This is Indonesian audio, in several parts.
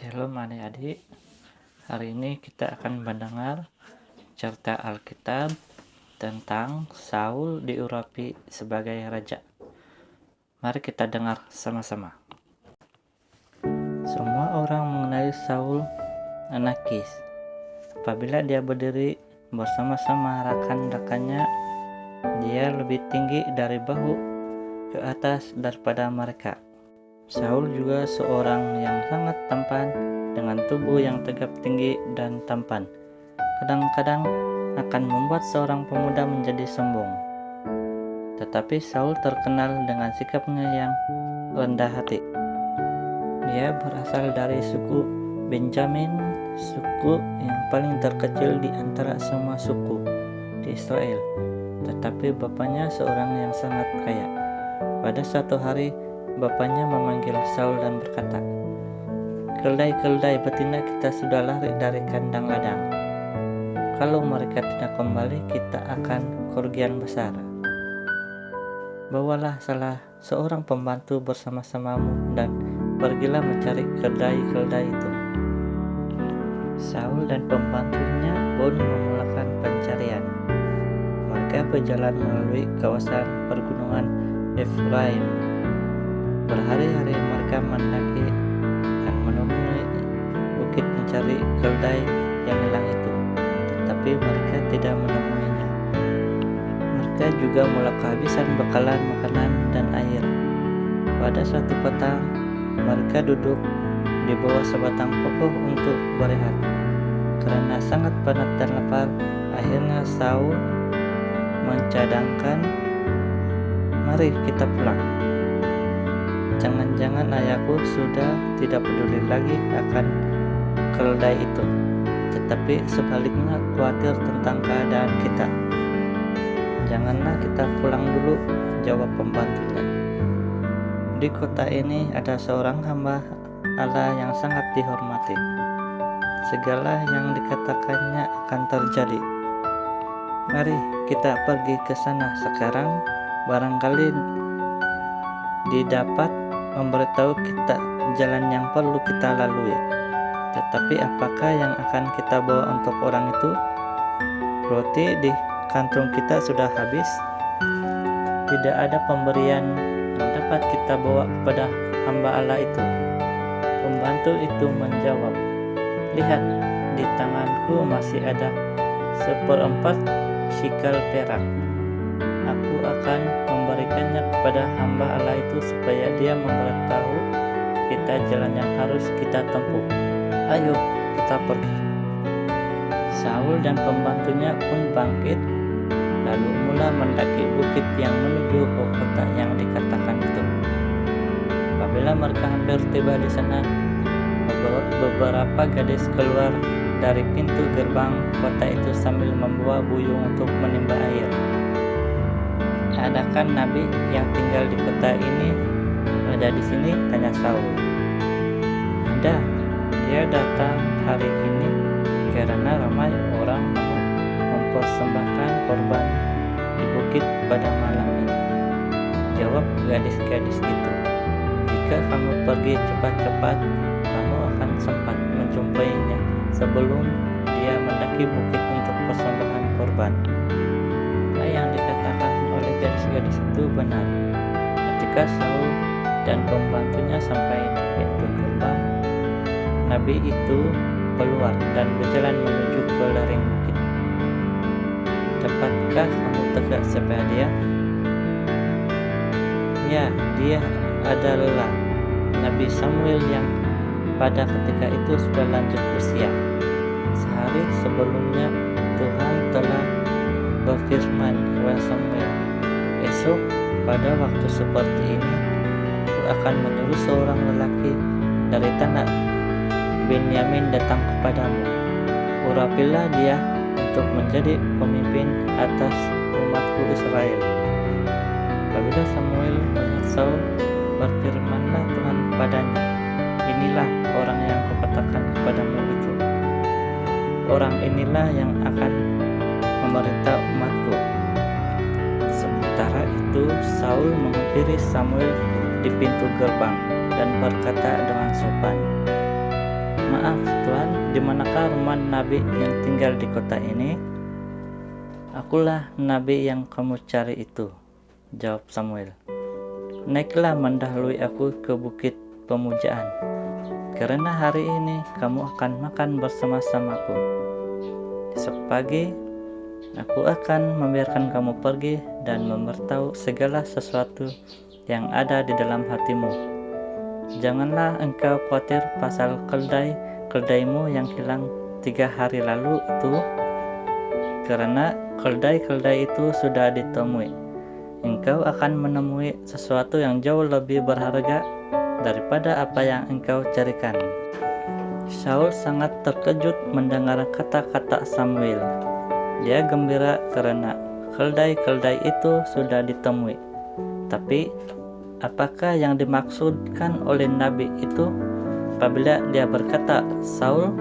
Shalom adik-adik, hari ini kita akan mendengar cerita Alkitab tentang Saul diurapi sebagai raja. Mari kita dengar sama-sama. Semua orang mengenali Saul anak Kis. Apabila dia berdiri bersama-sama rekan-rekannya, dia lebih tinggi dari bahu ke atas daripada mereka. Saul juga seorang yang sangat tampan dengan tubuh yang tegap tinggi dan tampan. Kadang-kadang akan membuat seorang pemuda menjadi sombong. Tetapi Saul terkenal dengan sikapnya yang rendah hati. Dia berasal dari suku Benjamin, suku yang paling terkecil di antara semua suku di Israel. Tetapi bapaknya seorang yang sangat kaya. Pada suatu hari, bapaknya memanggil Saul dan berkata, "Keldai-keldai betina kita sudah lari dari kandang ladang. Kalau mereka tidak kembali, kita akan kerugian besar. Bawalah salah seorang pembantu bersama-samamu dan pergilah mencari keldai-keldai itu." Saul dan pembantunya pun memulakan pencarian. Mereka berjalan melalui kawasan pergunungan Efraim. Berhari-hari mereka mendaki dan menemui bukit mencari keldai yang hilang itu, tetapi mereka tidak menemuinya. Mereka juga mulai kehabisan bekalan makanan dan air. Pada suatu petang, mereka duduk di bawah sebatang pokok untuk berehat. Karena sangat penat dan lapar, akhirnya Saul mencadangkan, "Mari kita pulang. Jangan-jangan ayahku sudah tidak peduli lagi akan keldai itu, tetapi sebaliknya khawatir tentang keadaan kita." "Janganlah kita pulang dulu," jawab pembantunya. "Di kota ini ada seorang hamba Allah yang sangat dihormati. Segala yang dikatakannya akan terjadi. Mari kita pergi ke sana sekarang, barangkali didapat memberitahu kita jalan yang perlu kita lalui. Tetapi apakah yang akan kita bawa untuk orang itu? Roti di kantung kita sudah habis. Tidak ada pemberian yang dapat kita bawa kepada hamba Allah itu." Pembantu itu menjawab, "Lihat, di tanganku masih ada 1/4 sikel perak. Aku akan memberikannya kepada hamba Allah itu supaya dia memberitahu kita jalan yang harus kita tempuh. Ayo, kita pergi." Saul dan pembantunya pun bangkit, lalu mula mendaki bukit yang menuju ke kota yang dikatakan itu. Apabila mereka hampir tiba di sana, beberapa gadis keluar dari pintu gerbang kota itu sambil membawa buyung untuk menimba air. "Adakah nabi yang tinggal di kota ini ada di sini?" tanya Saul. "Ada, dia datang hari ini karena ramai orang mau mempersembahkan korban di bukit pada malam ini," jawab gadis-gadis itu. "Jika kamu pergi cepat-cepat, kamu akan sempat menjumpainya sebelum dia mendaki bukit untuk persembahan korban." Apa yang dikatakan oleh gadis-gadis itu benar. Ketika Saul dan pembantunya sampai di pintu gerbang, nabi itu keluar dan berjalan menuju ke lereng bukit. "Dapatkah kamu tegak siapa dia?" "Ya, dia adalah Nabi Samuel yang pada ketika itu sudah lanjut usia. Sehari sebelumnya Tuhan telah berfirman kepada Samuel, 'Esok pada waktu seperti ini, Aku akan menyuruh seorang lelaki dari tanah Benyamin datang kepadamu. Urapilah dia untuk menjadi pemimpin atas umatku Israel.' Apabila Samuel melihat Saul, berfirmanlah Tuhan kepadanya, 'Inilah orang yang kukatakan kepadamu itu. Orang inilah yang akan memerintah umatku.' Sementara itu Saul menghampiri Samuel di pintu gerbang dan berkata dengan sopan, "Maaf Tuhan, di manakah rumah nabi yang tinggal di kota ini?" "Akulah nabi yang kamu cari itu," jawab Samuel. "Naiklah mendahului aku ke bukit pemujaan, karena hari ini kamu akan makan bersama-samaku. Esok pagi aku akan membiarkan kamu pergi dan memberitahu segala sesuatu yang ada di dalam hatimu. Janganlah engkau khawatir pasal keldaimu yang hilang 3 hari lalu itu, karena keldai itu sudah ditemui. Engkau akan menemui sesuatu yang jauh lebih berharga daripada apa yang engkau carikan." Saul sangat terkejut mendengar kata-kata Samuel. Dia gembira karena keldai itu sudah ditemui. Tapi apakah yang dimaksudkan oleh nabi itu apabila dia berkata Saul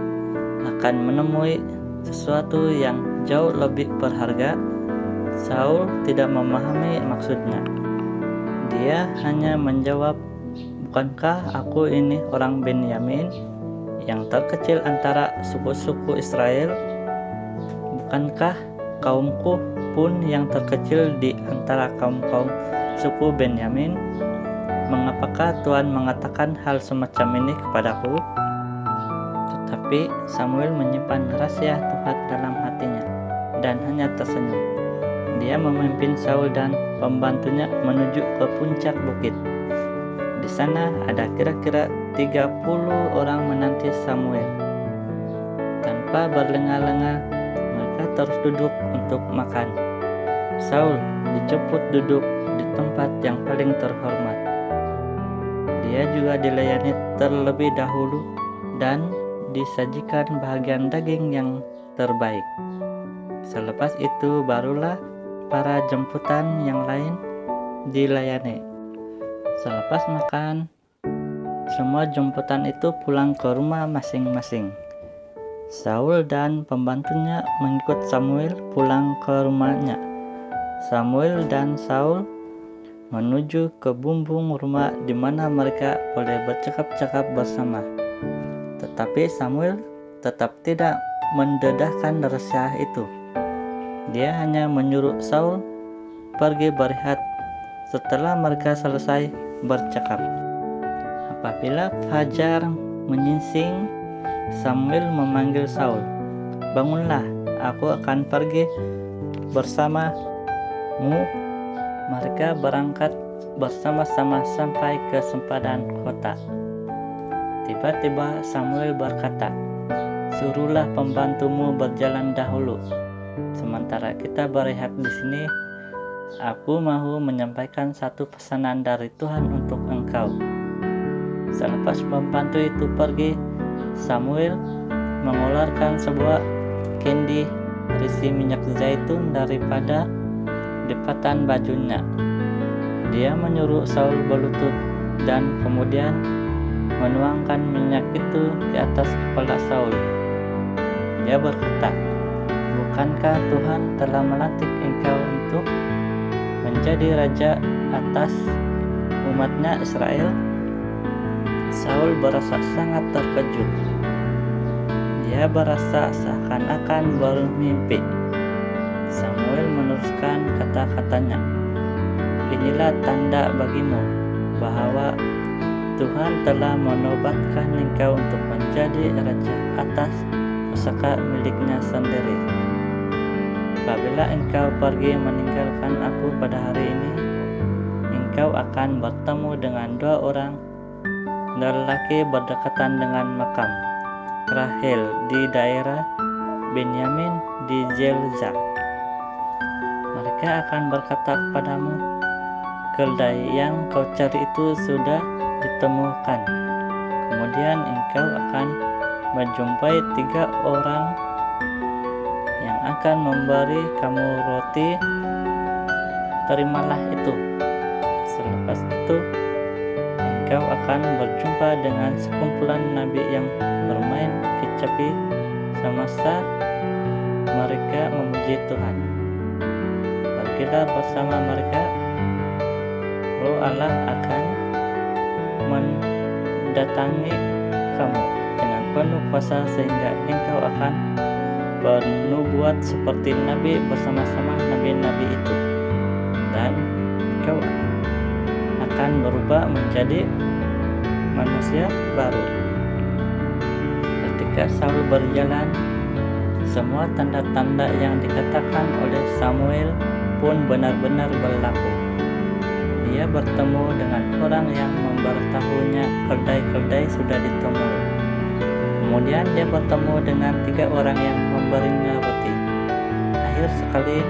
akan menemui sesuatu yang jauh lebih berharga? Saul tidak memahami maksudnya. Dia hanya menjawab, "Bukankah aku ini orang Benyamin, yang terkecil antara suku-suku Israel? Bukankah kaumku pun yang terkecil di antara kaum-kaum suku Benyamin? Mengapakah Tuhan mengatakan hal semacam ini kepadaku?" Tetapi Samuel menyimpan rahasia Tuhan dalam hatinya dan hanya tersenyum. Dia memimpin Saul dan pembantunya menuju ke puncak bukit. Di sana ada kira-kira 30 orang menanti Samuel. Tanpa berlengah-lengah, mereka terus duduk untuk makan. Saul dijemput duduk di tempat yang paling terhormat. Dia juga dilayani terlebih dahulu dan disajikan bagian daging yang terbaik. Selepas itu barulah para jemputan yang lain dilayani. Selepas makan, semua jemputan itu pulang ke rumah masing-masing. Saul dan pembantunya mengikut Samuel pulang ke rumahnya. Samuel dan Saul menuju ke bumbung rumah di mana mereka boleh bercakap-cakap bersama. Tetapi Samuel tetap tidak mendedahkan rahasia itu. Dia hanya menyuruh Saul pergi berehat setelah mereka selesai bercakap. Apabila fajar menyingsing, Samuel memanggil Saul, "Bangunlah, aku akan pergi bersamamu." Mereka berangkat bersama-sama sampai ke sempadan kota. Tiba-tiba Samuel berkata, "Suruhlah pembantumu berjalan dahulu. Sementara kita berehat di sini, aku mau menyampaikan satu pesanan dari Tuhan untuk engkau." Selepas pembantu itu pergi, Samuel mengeluarkan sebuah kendi berisi minyak zaitun daripada lipatan bajunya. Dia menyuruh Saul berlutut dan kemudian menuangkan minyak itu di atas kepala Saul. Dia berkata, "Bukankah Tuhan telah melantik engkau untuk menjadi raja atas umatnya Israel?" Saul berasa sangat terkejut. Dia berasa seakan-akan bermimpi. Samuel meneruskan kata-katanya, "Inilah tanda bagimu bahwa Tuhan telah menobatkan engkau untuk menjadi raja atas pusaka miliknya sendiri. Apabila engkau pergi meninggalkan aku pada hari ini, engkau akan bertemu dengan 2 orang lelaki berdekatan dengan makam Rahel di daerah Benyamin di Zelza. Mereka akan berkata kepadamu, keldai yang kau cari itu sudah ditemukan. Kemudian engkau akan menjumpai 3 orang yang akan memberi kamu roti. Terimalah itu. Selepas itu engkau akan berjumpa dengan sekumpulan nabi yang bermain kecapi semasa mereka memuji Tuhan. Pergilah bersama mereka, Roh Allah akan mendatangi kamu dengan penuh kuasa sehingga engkau akan bernubuat seperti nabi bersama-sama nabi-nabi itu, dan engkau akan berubah menjadi manusia baru. Ketika Saul berjalan, semua tanda-tanda yang dikatakan oleh Samuel pun benar-benar berlaku. Dia bertemu dengan orang yang memberitahunya keldai-keldai sudah ditemui. Kemudian dia bertemu dengan 3 orang yang memberinya roti. Akhir sekali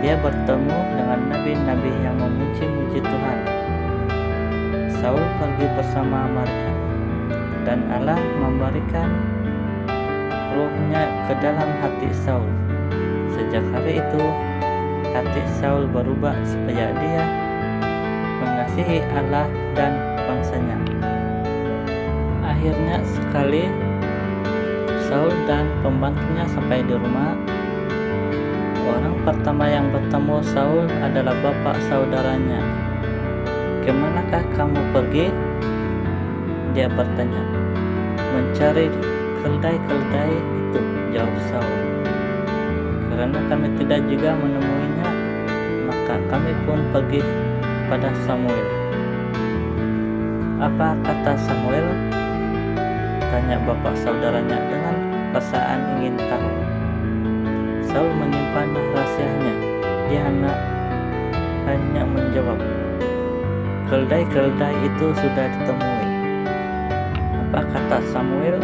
dia bertemu dengan nabi-nabi yang memuji-muji Tuhan. Saul pergi bersama mereka, dan Allah memberikan rohnya ke dalam hati Saul. Sejak hari itu hati Saul berubah supaya dia mengasihi Allah dan bangsanya. Akhirnya sekali Saul dan pembantunya sampai di rumah. Orang pertama yang bertemu Saul adalah bapak saudaranya. "Kemanakah kamu pergi?" dia bertanya. "Mencari keldai-keldai itu," jawab Saul. "Karena kami tidak juga menemuinya, maka kami pun pergi pada Samuel." "Apa kata Samuel?" tanya bapak saudaranya dengan perasaan ingin tahu. Saul menyimpan rahasianya. Dia hanya menjawab, "Keldai-keldai itu sudah ditemui." "Apa kata Samuel?"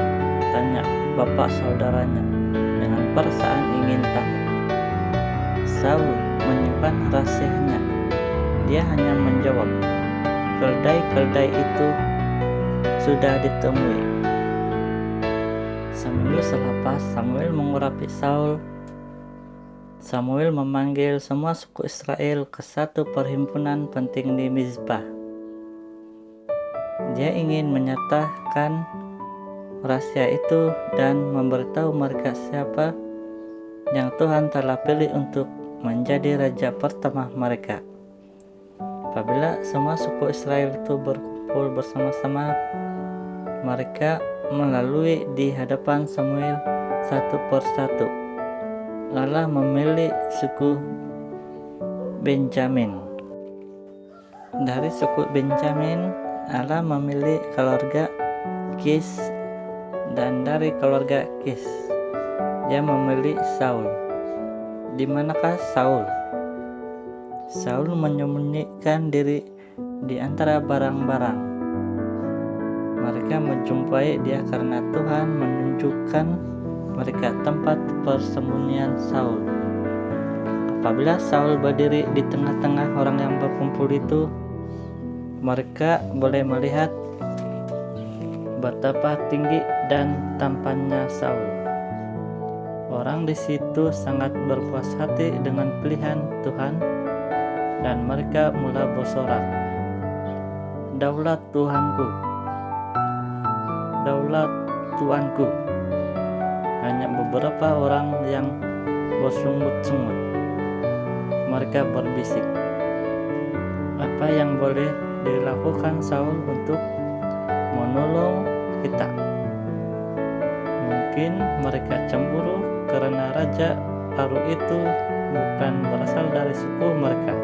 tanya bapak saudaranya dengan perasaan ingin tahu. Saul menyimpan rahasianya. Dia hanya menjawab, "Keldai-keldai itu sudah ditemui." Seminggu selepas Samuel mengurapi Saul, Samuel memanggil semua suku Israel ke satu perhimpunan penting di Mizpah. Dia ingin menyatakan rahasia itu dan memberitahu mereka siapa yang Tuhan telah pilih untuk menjadi raja pertama mereka. Apabila semua suku Israel itu berkumpul bersama-sama, mereka melalui di hadapan Samuel satu persatu. Allah memilih suku Benjamin. Dari suku Benjamin, Allah memilih keluarga Kis, dan dari keluarga Kis, Dia memilih Saul. Di manakah Saul? Saul menyembunyikan diri di antara barang-barang. Mereka menjumpai dia karena Tuhan menunjukkan mereka tempat persembunyian Saul. Apabila Saul berdiri di tengah-tengah orang yang berkumpul itu, mereka boleh melihat betapa tinggi dan tampannya Saul. Orang di situ sangat berpuas hati dengan pilihan Tuhan, dan mereka mulai bersorak, "Daulat Tuhanku, daulat Tuanku." Hanya beberapa orang yang bersungut-sungut. Mereka berbisik, "Apa yang boleh dilakukan Saul untuk menolong kita?" Mungkin mereka cemburu karena raja baru itu bukan berasal dari suku mereka.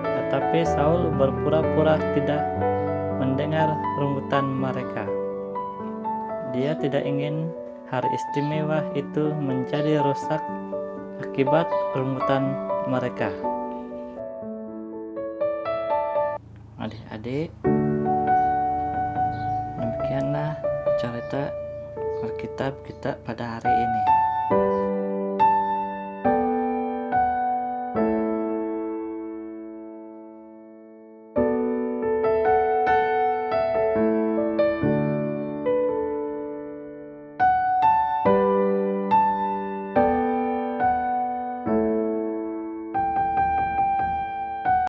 Tetapi Saul berpura-pura tidak mendengar rungutan mereka. Dia tidak ingin hari istimewa itu menjadi rusak akibat rungutan mereka. Adik-adik, demikianlah cerita Alkitab kita pada hari ini.